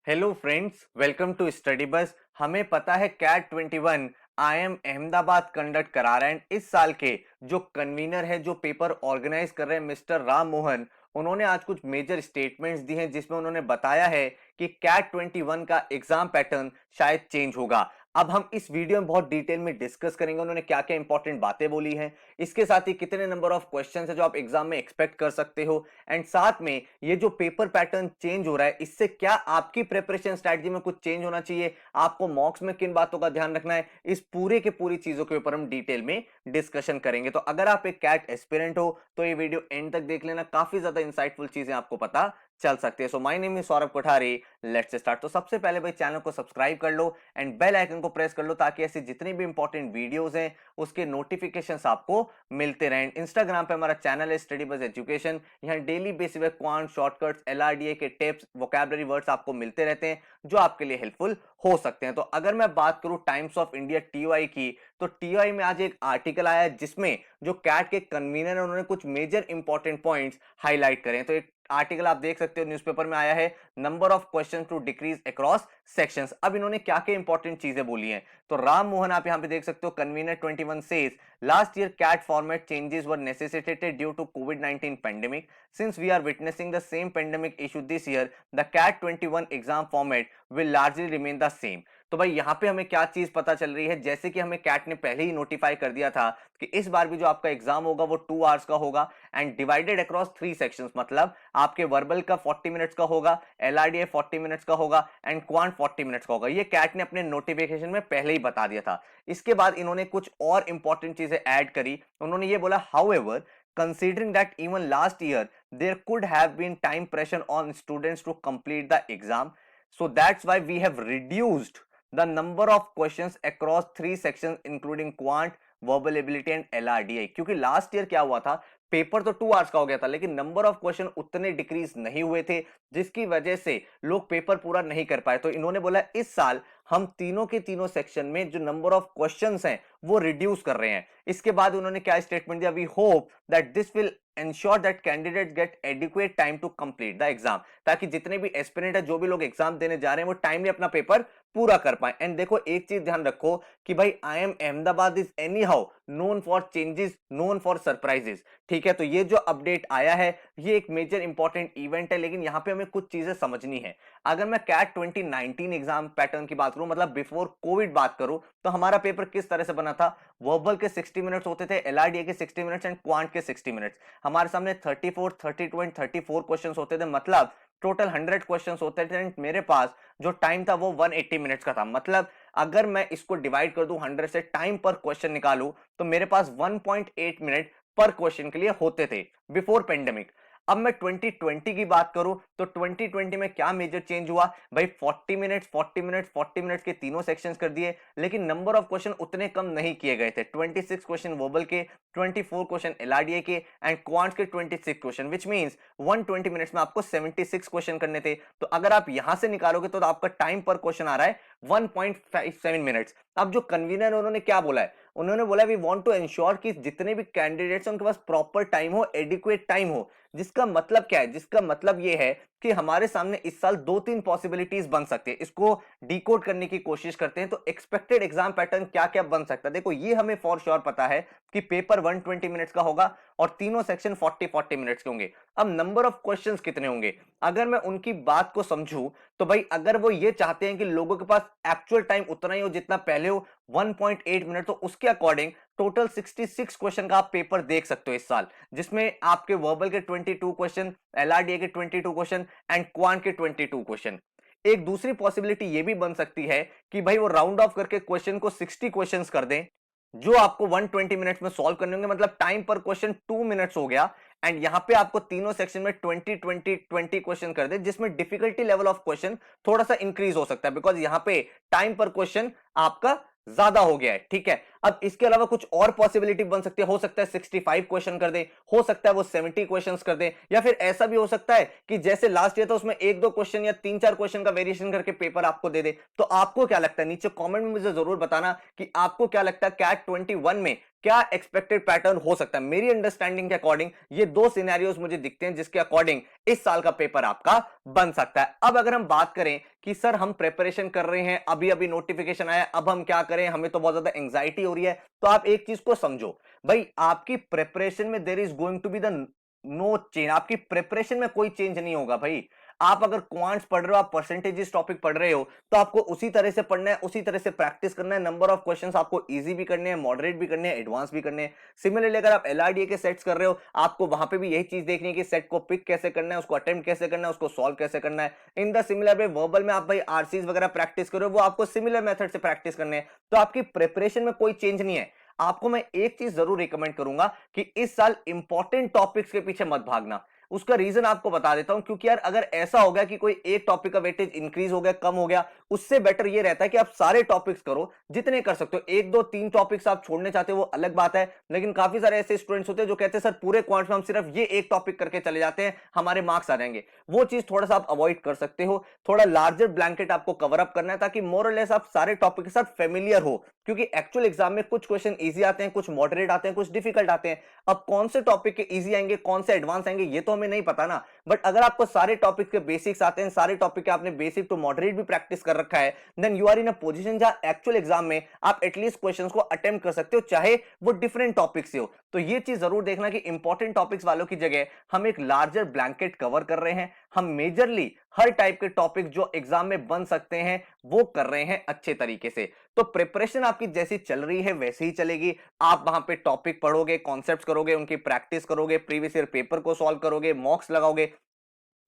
Hello friends, welcome to study bus. हमें पता है कैट 21 आईएम अहमदाबाद कंडक्ट करा रहे हैं। इस साल के जो कन्वीनर है, जो पेपर ऑर्गेनाइज कर रहे हैं, मिस्टर राम मोहन, उन्होंने आज कुछ मेजर स्टेटमेंट्स दी हैं जिसमें उन्होंने बताया है कि कैट 21 का एग्जाम पैटर्न शायद चेंज होगा। अब हम इस वीडियो में बहुत डिटेल में डिस्कस करेंगे उन्होंने क्या क्या इंपॉर्टेंट बातें बोली हैं, इसके साथ ही कितने नंबर ऑफ क्वेश्चंस है जो आप एग्जाम में एक्सपेक्ट कर सकते हो, एंड साथ में ये जो पेपर पैटर्न चेंज हो रहा है इससे क्या आपकी प्रिपरेशन स्ट्रेटजी में कुछ चेंज होना चाहिए, आपको मॉक्स में किन बातों का ध्यान रखना है, इस पूरे के पूरी चीजों के ऊपर हम डिटेल में डिस्कशन करेंगे। तो अगर आप एक कैट एस्पिरेंट हो तो ये वीडियो एंड तक देख लेना, काफी ज्यादा इंसाइटफुल चीजें आपको पता चल सकती है। So my name is Saurabh Kothari, let's start. तो सबसे पहले भाई चैनल को सब्सक्राइब कर लो एंड बेल आइकन को प्रेस कर लो ताकि ऐसी जितनी भी इंपॉर्टेंट वीडियोस हैं उसके नोटिफिकेशंस आपको मिलते रहें। इंस्टाग्राम पे हमारा चैनल है स्टडी बस एजुकेशन, यहाँ डेली बेसिस पे क्वांट, शॉर्टकट्स, एलआरडीए के टिप्स, वोकैबुलरी वर्ड्स आपको मिलते रहते हैं जो आपके लिए हेल्पफुल हो सकते हैं। तो अगर मैं बात करूं टाइम्स ऑफ इंडिया टीवाई की, तो टीवाई में आज एक आर्टिकल आया है जिसमें जो कैट के कन्वीनर है उन्होंने कुछ मेजर इंपॉर्टेंट पॉइंट्स हाईलाइट करे हैं। तो एक आर्टिकल आप देख सकते हो न्यूज़पेपर में आया है, number of question to decrease across sections. अब इन्होंने क्या क्या इंपॉर्टेंट चीजें बोली हैं, तो राम मोहन आप यहां पे देख सकते हो, convener 21 says last year CAT format changes were necessitated due to कोविड-19 pandemic, since we are witnessing the same pandemic issue this year the CAT 21 exam format will largely remain the same. तो भाई यहाँ पे हमें क्या चीज पता चल रही है, जैसे कि हमें कैट ने पहले ही नोटिफाई कर दिया था कि इस बार भी जो आपका एग्जाम होगा वो 2 आवर्स का होगा एंड डिवाइडेड अक्रॉस 3 सेक्शंस, मतलब आपके वर्बल का 40 मिनट्स का होगा, एलआरडीए 40 मिनट्स का होगा एंड क्वांट 40 मिनट्स का होगा। ये कैट ने अपने नोटिफिकेशन में पहले ही बता दिया था। इसके बाद इन्होंने कुछ और इंपॉर्टेंट चीजें ऐड करी। उन्होंने ये बोला, however considering that even last year there could have been time pressure on students to complete the exam, so that's why we have reduced the number of questions across 3 sections including quant, verbal ability and LRDI। क्योंकि last year क्या हुआ था, paper तो 2 hours का हो गया था लेकिन नंबर ऑफ क्वेश्चन उतने डिक्रीज नहीं हुए थे जिसकी वजह से लोग पेपर पूरा नहीं कर पाए। तो इन्होंने बोला इस साल हम तीनों के तीनों सेक्शन में जो नंबर ऑफ क्वेश्चंस हैं वो रिड्यूस कर रहे हैं। इसके बाद उन्होंने क्या स्टेटमेंट दिया, we hope that this will ensure that candidates get adequate time to complete the exam, ताकि जितने भी एस्पिरेंट है, जो भी लोग एग्जाम देने जा रहे हैं वो टाइमली अपना पेपर पूरा कर पाए। एंड देखो एक चीज ध्यान रखो कि भाई IIM Ahmedabad is anyhow known for changes, known for surprises. ठीक है, तो ये जो अपडेट आया है ये एक मेजर इंपॉर्टेंट इवेंट है, लेकिन यहाँ पे हमें कुछ चीजें समझनी है। अगर मैं कैट 2019 एग्जाम पैटर्न की बात करूं, मतलब बिफोर कोविड बात करूं, तो हमारा पेपर किस तरह से बना था, वर्बल के 60 मिनट्स होते थे, एलआरडीए के 60 मिनट्स एंड क्वांट के 60 मिनट्स। हमारे सामने 34, 32 एंड 34 क्वेश्चंस होते थे, मतलब टोटल 100 क्वेश्चंस होते थे एंड मेरे पास जो टाइम था वो 180 मिनट्स का था। मतलब अगर मैं इसको डिवाइड कर दूं 100 से, टाइम पर क्वेश्चन निकालूं, तो मेरे पास 1.8 मिनट पर क्वेश्चन के लिए होते थे बिफोर पेंडेमिक। अब मैं 2020 की बात करूं तो 2020 में क्या मेजर चेंज हुआ भाई, 40 मिनट्स 40 मिनट्स 40 मिनट्स के तीनों सेक्शंस कर दिए, लेकिन नंबर ऑफ क्वेश्चन उतने कम नहीं किए गए थे। 26 क्वेश्चन वर्बल के, 24 क्वेश्चन एलआरडीए के एंड क्वांट्स के 26 क्वेश्चन, व्हिच मींस 120 मिनट्स में आपको 76 क्वेश्चन करने थे। तो अगर आप यहां से निकालोगे तो आपका टाइम पर क्वेश्चन आ रहा है 1.57 मिनट्स। अब जो कन्वीनर है उन्होंने क्या बोला है, उन्होंने बोला वी वांट टू एंश्योर कि जितने भी कैंडिडेट्स हैं उनके पास प्रॉपर टाइम हो, एडिक्वेट टाइम हो। जिसका मतलब क्या है, जिसका मतलब ये है कि हमारे सामने इस साल 2-3 पॉसिबिलिटीज बन सकती है। इसको डिकोड करने की कोशिश करते हैं तो एक्सपेक्टेड एग्जाम पैटर्न क्या क्या बन सकता है। देखो ये हमें फॉर श्योर पता है कि पेपर 120 मिनट्स का होगा और तीनों सेक्शन 40-40 मिनट्स के होंगे। अब नंबर ऑफ क्वेश्चंस कितने होंगे, अगर मैं उनकी बात को समझूं तो भाई अगर वो ये चाहते हैं कि लोगों के पास एक्चुअल टाइम उतना ही हो जितना पहले हो, 1.8 मिनट, तो उसके अकॉर्डिंग टोटल 66 क्वेश्चन का आप पेपर देख सकते हो इस साल, जिसमें आपके वर्बल के 22 क्वेश्चन, एलआरडीए के 22 क्वेश्चन एंड क्वांट के 22 क्वेश्चन। एक दूसरी पॉसिबिलिटी ये भी बन सकती है कि भाई वो राउंड ऑफ करके क्वेश्चन को 60 क्वेश्चंस कर दें जो आपको 120 मिनट्स में सॉल्व करने होंगे, मतलब टाइम पर क्वेश्चन 2 मिनट्स हो गया। एंड यहां पे आपको तीनों सेक्शन में 20 क्वेश्चन कर दे, जिसमें डिफिकल्टी लेवल ऑफ क्वेश्चन थोड़ा सा इंक्रीज हो सकता है बिकॉज यहां पे टाइम पर क्वेश्चन आपका ज्यादा हो गया है। ठीक है, अब इसके अलावा कुछ और पॉसिबिलिटी बन सकती है, हो सकता है 65 क्वेश्चन कर दे, हो सकता है वो 70 क्वेश्चंस कर दे, या फिर ऐसा भी हो सकता है कि जैसे लास्ट ईयर था उसमें 1-2 क्वेश्चन या 3-4 क्वेश्चन का वेरिएशन करके पेपर आपको दे दे। तो आपको क्या लगता है, नीचे कमेंट में मुझे जरूर बताना कि आपको क्या लगता है कैट 21 में क्या एक्सपेक्टेड पैटर्न हो सकता है। मेरी अंडरस्टैंडिंग के अकॉर्डिंग ये दो सिनेरियोज मुझे दिखते हैं जिसके अकॉर्डिंग इस साल का पेपर आपका बन सकता है। अब अगर हम बात करें कि सर हम प्रिपरेशन कर रहे हैं, अभी अभी नोटिफिकेशन आया, अब हम क्या करें, हमें तो बहुत ज्यादा एंग्जाइटी हो रही है, तो आप एक चीज को समझो भाई, आपकी प्रिपरेशन में there is going to be the no change. आपकी प्रिपरेशन में कोई चेंज नहीं होगा भाई। आप अगर क्वांट्स पढ़ रहे हो, आप परसेंटेजेस टॉपिक पढ़ रहे हो, तो आपको उसी तरह से पढ़ना है, उसी तरह से प्रैक्टिस करना है। नंबर ऑफ क्वेश्चंस आपको इजी भी करने हैं, मॉडरेट भी करने हैं, एडवांस भी करने हैं। सिमिलरली अगर आप एलआरडीए के सेट्स कर रहे हो, आपको वहां पे भी यही चीज देखनी है कि सेट को पिक कैसे करना है, उसको अटेम्प्ट कैसे करना है, उसको सॉल्व कैसे करना है। In the similar way verbal में आप भाई आरसीज वगैरह प्रैक्टिस करो, वो आपको सिमिलर मेथड से प्रैक्टिस करने हैं। तो आपकी प्रिपरेशन में कोई चेंज नहीं है। आपको मैं एक चीज जरूर रिकमेंड करूंगा कि इस साल इंपॉर्टेंट टॉपिक्स के पीछे मत भागना। उसका रीजन आपको बता देता हूं, क्योंकि यार अगर ऐसा हो गया कि कोई एक टॉपिक का वेटेज इंक्रीज हो गया, कम हो गया, उससे बेटर ये रहता है कि आप सारे टॉपिक्स करो जितने कर सकते हो। एक दो तीन टॉपिक्स आप छोड़ने चाहते हो वो अलग बात है, लेकिन काफी सारे ऐसे स्टूडेंट्स होते हैं जो कहते हैं सर पूरे क्वांट में हम सिर्फ ये एक टॉपिक करके चले जाते हैं, हमारे मार्क्स आ जाएंगे। वो चीज थोड़ा सा आप अवॉइड कर सकते हो। थोड़ा लार्जर ब्लैंकेट आपको कवर अप करना है ताकि मोर और लेस आप सारे टॉपिक के साथ फेमिलियर हो, क्योंकि एक्चुअल एग्जाम में कुछ क्वेश्चन इजी आते हैं, कुछ मॉडरेट आते हैं, कुछ डिफिकल्ट आते हैं। अब कौन से टॉपिक के इजी आएंगे, कौन से एडवांस आएंगे, ये तो हमें नहीं पता ना। बट अगर आपको सारे टॉपिक के बेसिक्स आते हैं, सारे टॉपिक के आपने बेसिक टू मॉडरेट भी प्रैक्टिस कर रखा है, then you are in a position जहां एक्चुअल एग्जाम में आप एटलीस्ट क्वेश्चंस को अटेम्प्ट कर सकते हो, चाहे वो डिफरेंट टॉपिक से हो। तो ये चीज जरूर देखना कि इंपॉर्टेंट टॉपिक्स वालों की जगह हम एक लार्जर ब्लैंकेट कवर कर रहे हैं। हम मेजरली हर टाइप के टॉपिक जो एग्जाम में बन सकते हैं वो कर रहे हैं अच्छे तरीके से। तो प्रिपरेशन आपकी जैसी चल रही है वैसे ही चलेगी। आप वहां पे टॉपिक पढ़ोगे, कॉन्सेप्ट्स करोगे, उनकी प्रैक्टिस करोगे, प्रीवियस ईयर पेपर को सॉल्व करोगे, मॉक्स लगाओगे।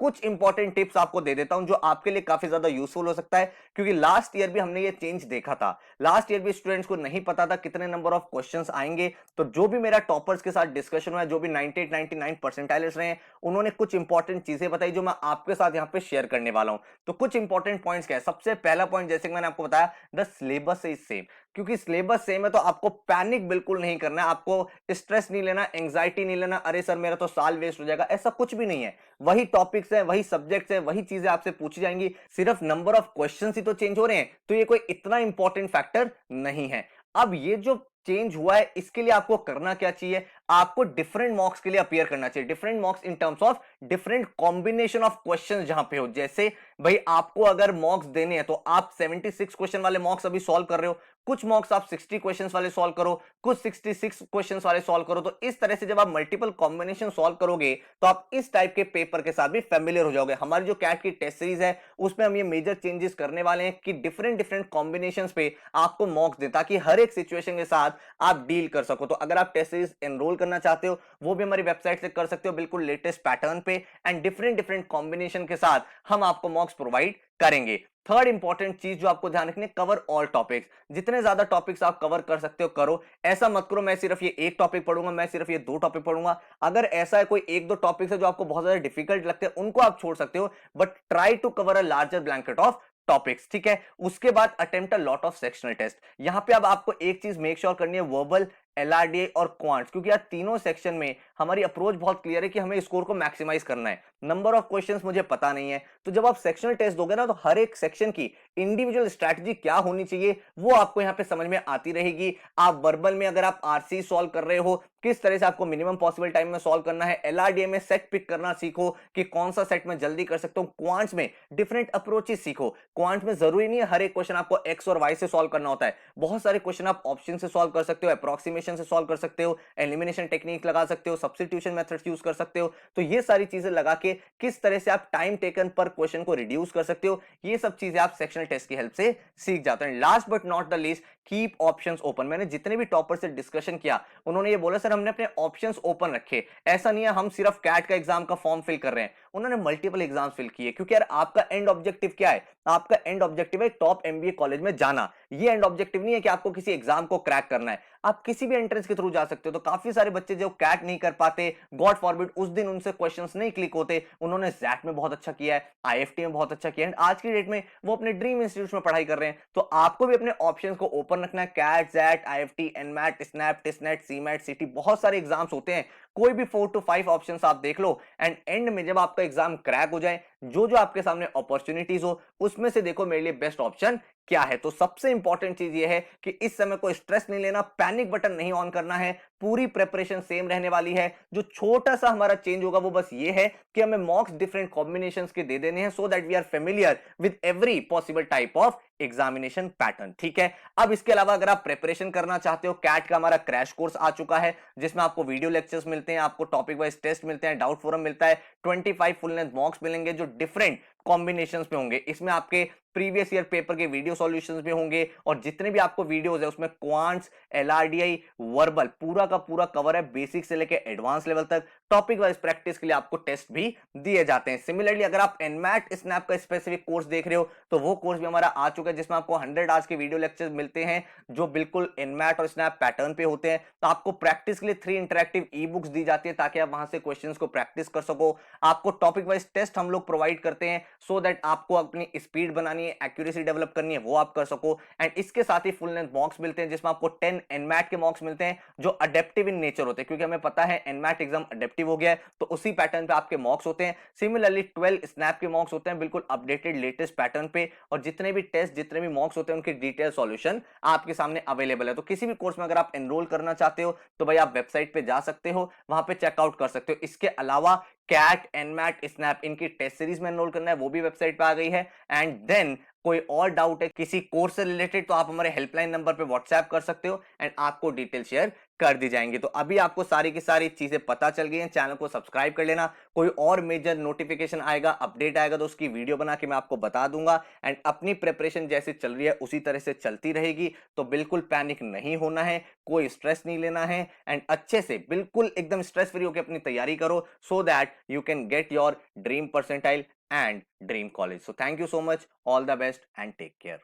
कुछ इंपॉर्टेंट टिप्स आपको दे देता हूं जो आपके लिए काफी ज्यादा यूजफुल हो सकता है, क्योंकि लास्ट ईयर भी हमने ये चेंज देखा था। लास्ट ईयर भी स्टूडेंट्स को नहीं पता था कितने नंबर ऑफ क्वेश्चंस आएंगे। तो जो भी मेरा टॉपर्स के साथ डिस्कशन हुआ है, जो भी 98 99 परसेंटाइलर्स रहे हैं, उन्होंने कुछ इंपॉर्टेंट चीजें बताई जो मैं आपके साथ यहाँ पे शेयर करने वाला हूं। तो कुछ इंपॉर्टेंट पॉइंट्स क्या है। सबसे पहला पॉइंट, जैसे कि मैंने आपको बताया, द सिलेबस इज सेम। क्योंकि सिलेबस सेम है तो आपको पैनिक बिल्कुल नहीं करना है, आपको स्ट्रेस नहीं लेना, एंग्जाइटी नहीं लेना, अरे सर मेरा तो साल वेस्ट हो जाएगा, ऐसा कुछ भी नहीं है। वही टॉपिक्स है, वही सब्जेक्ट्स है, वही चीजें आपसे पूछी जाएंगी, सिर्फ नंबर ऑफ क्वेश्चंस ही तो चेंज हो रहे हैं। तो ये कोई इतना इंपॉर्टेंट फैक्टर नहीं है। अब ये जो चेंज हुआ है इसके लिए आपको करना क्या चाहिए, आपको डिफरेंट मॉक्स के लिए अपियर करना चाहिए। Different मॉक्स in terms of different combination of questions जहां पे हो। जैसे भाई आपको अगर मॉक्स देने हैं तो आप 76 क्वेश्चन वाले मॉक्स अभी सॉल्व कर रहे हो, कुछ मॉक्स आप 60 क्वेश्चंस वाले सॉल्व करो, कुछ 66 क्वेश्चंस वाले सॉल्व करो। तो इस तरह से जब आप मल्टीपल कॉम्बिनेशन सॉल्व करोगे तो आप इस टाइप के पेपर के साथ भी फेमिलियर हो जाओगे। हमारी जो कैट की टेस्ट सीरीज है उसमें हम ये मेजर चेंजेस करने वाले हैं कि डिफरेंट डिफरेंट कॉम्बिनेशंस पे आपको मॉक्स दें, ताकि हर एक सिचुएशन के साथ आप डील कर सको। तो अगर आप टेस्ट सीरीज एनरोल करना चाहते हो वो भी हमारी वेबसाइट से कर सकते हो, बिल्कुल लेटेस्ट पैटर्न पे एंड डिफरेंट डिफरेंट कॉम्बिनेशन के साथ हम आपको मॉक्स प्रोवाइड करेंगे। थर्ड इंपॉर्टेंट चीज जो आपको ध्यान रखनी है, कवर ऑल टॉपिक्स। जितने ज्यादा टॉपिक्स आप कवर कर सकते हो करो। ऐसा मत करो मैं सिर्फ ये एक टॉपिक पढ़ूंगा, मैं सिर्फ ये दो टॉपिक पढ़ूंगा। अगर ऐसा है कोई एक दो टॉपिक्स है जो आपको बहुत ज्यादा डिफिकल्ट लगते हैं, उनको आप छोड़ सकते हो, but try to cover a larger blanket of topics. ठीक है। उसके बाद attempt a lot of sectional test. यहां पे अब आपको एक चीज मेक श्योर करनी है, वर्बल, एलआरडीए और क्वांट्स, क्योंकि यार तीनों सेक्शन में हमारी अप्रोच बहुत क्लियर है कि हमें स्कोर को मैक्सिमाइज करना है। नंबर ऑफ क्वेश्चंस मुझे पता नहीं है, तो जब आप सेक्शनल टेस्ट दोगे ना तो हर एक सेक्शन की इंडिविजुअल स्ट्रैटेजी क्या होनी चाहिए वो आपको यहाँ पे समझ में आती रहेगी। आप वर्बल में अगर आप आरसी सॉल्व कर रहे हो, किस तरह से आपको मिनिमम पॉसिबल टाइम में सॉल्व करना है। एलआरडीए में सेट पिक करना सीखो कि कौन सा सेट में जल्दी कर सकता हूं। क्वांट्स में डिफरेंट अप्रोचेस सीखो। क्वांट्स में जरूरी नहीं है हर एक क्वेश्चन आपको एक्स और वाई से सॉल्व करना होता है। बहुत सारे क्वेश्चन आप ऑप्शन से सॉल्व कर सकते हो, अप्रोक्सीमेशन से सॉल्व कर सकते हो, एलिमिनेशन टेक्निक लगा सकते हो, सब्स्टिट्यूशन मेथड्स यूज कर सकते हो। तो ये सारी चीजें लगा के किस तरह से आप टाइम टेकन पर क्वेश्चन को रिड्यूस कर सकते हो, ये सब चीजें आप सेक्शनल टेस्ट की हेल्प से सीख जाते हैं। Last but not the least, keep options open. मैंने जितने भी टॉपर से डिस्कशन किया उन्होंने ये बोला सर हमने अपने ऑप्शंस ओपन रखे। ऐसा नहीं है हम सिर्फ कैट का एग्जाम का फॉर्म फिल कर रहे हैं, उन्होंने मल्टीपल एग्जाम फिल किए। क्योंकि यार आपका एंड ऑब्जेक्टिव क्या है, आपका एंड ऑब्जेक्टिव है टॉप एमबीए कॉलेज में जाना। ये एंड ऑब्जेक्टिव नहीं है कि आपको किसी एग्जाम को क्रैक करना है। आप किसी भी एंट्रेंस के थ्रू जा सकते हो। तो काफी सारे बच्चे जो कैट नहीं कर पाते, गॉड फॉरबिड उस दिन उनसे क्वेश्चंस नहीं क्लिक होते, उन्होंने जैट में बहुत अच्छा किया है, आईएफटी में बहुत अच्छा किया है, आज की डेट में वो अपने ड्रीम इंस्टीट्यूट में पढ़ाई कर रहे हैं। तो आपको भी अपने ऑप्शंस को ओपन रखना है। CAT, XAT, IFT, NMAT, SNAP, TISSNET, CMAT, CET, बहुत सारे एग्जाम्स होते हैं। कोई भी 4 to 5 ऑप्शंस आप देख लो एंड एंड में जब आपका एग्जाम क्रैक हो जाए, जो जो आपके सामने अपॉर्चुनिटीज हो उसमें से देखो मेरे लिए बेस्ट ऑप्शन क्या है। तो सबसे इंपॉर्टेंट चीज ये है कि इस समय कोई स्ट्रेस नहीं लेना, पैनिक बटन नहीं ऑन करना है, पूरी प्रेपरेशन सेम रहने वाली है। जो छोटा सा हमारा चेंज होगा वो बस ये है कि हमें मॉक्स डिफरेंट कॉम्बिनेशंस के दे देने हैं so that we are familiar with every possible type of examination pattern. ठीक है, अब इसके अलावा अगर आप प्रिपरेशन करना चाहते हो, कैट का हमारा क्रैश कोर्स आ चुका है जिसमें आपको वीडियो लेक्चर्स मिलते हैं, आपको टॉपिक वाइज टेस्ट मिलते हैं, डाउट फोरम मिलता है, 25 फुल लेंथ मॉक्स मिलेंगे जो डिफरेंट कॉम्बिनेशंस में होंगे। इसमें आपके प्रीवियस ईयर पेपर के वीडियो सॉल्यूशंस भी होंगे और जितने भी आपको वीडियोस है उसमें क्वांट्स, एलआरडीआई, वर्बल पूरा का पूरा कवर है, बेसिक से लेकर एडवांस लेवल तक। टॉपिक वाइज प्रैक्टिस के लिए आपको टेस्ट भी दिए जाते हैं। सिमिलरली अगर आप एनमैट स्नैप का स्पेसिफिक कोर्स देख रहे हो तो वो कोर्स भी हमारा आ चुका है जिसमें आपको 100 आवर्स के वीडियो लेक्चर्स मिलते हैं जो बिल्कुल एनमैट और स्नैप पैटर्न पे होते हैं। तो आपको प्रैक्टिस के लिए 3 इंटरैक्टिव ई बुक्स दी जाती है ताकि आप वहां से क्वेश्चंस को प्रैक्टिस कर सको। आपको टॉपिक वाइज टेस्ट हम लोग प्रोवाइड करते हैं सो दैट आपको अपनी स्पीड बनानी है, एक्यूरेसी डेवलप करनी है, वो आप कर सको। एंड इसके साथ ही फुल लेंथ मॉक्स मिलते हैं जिसमें आपको 10 एनमैट के मॉक्स मिलते हैं जो अडेप्टिव इन नेचर होते हैं, क्योंकि हमें पता है एनमैट एग्जाम अडेप्टिव हो गया है तो उसी पैटर्न पे आपके मॉक्स होते हैं। सिमिलरली 12 स्नैप के मॉक्स होते हैं बिल्कुल अपडेटेड लेटेस्ट पैटर्न पे, और जितने भी टेस्ट, जितने भी मॉक्स होते हैं उनके डिटेल सॉल्यूशन आपके सामने अवेलेबल है। तो किसी भी कोर्स में अगर आप एनरोल करना चाहते हो तो भाई आप वेबसाइट पे जा सकते हो, वहां पे चेकआउट कर सकते हो। इसके अलावा कैट, एनमैट, स्नैप इनकी टेस्ट सीरीज में एनरोल करना है वो भी वेबसाइट पे आ गई है। एंड देन कोई और डाउट है किसी कोर्स से रिलेटेड तो आप हमारे हेल्पलाइन नंबर पे व्हाट्सएप कर सकते हो एंड आपको डिटेल शेयर कर दी जाएंगी। तो अभी आपको सारी की सारी चीजें पता चल गई हैं, चैनल को सब्सक्राइब कर लेना। कोई और मेजर नोटिफिकेशन आएगा, अपडेट आएगा तो उसकी वीडियो बना के मैं आपको बता दूंगा। एंड अपनी प्रिपरेशन जैसे चल रही है उसी तरह से चलती रहेगी, तो बिल्कुल पैनिक नहीं होना है, कोई स्ट्रेस नहीं लेना है एंड अच्छे से बिल्कुल एकदम स्ट्रेस फ्री होकर अपनी तैयारी करो so that you can get your dream percentile and dream college. So thank you so much. All the best and take care.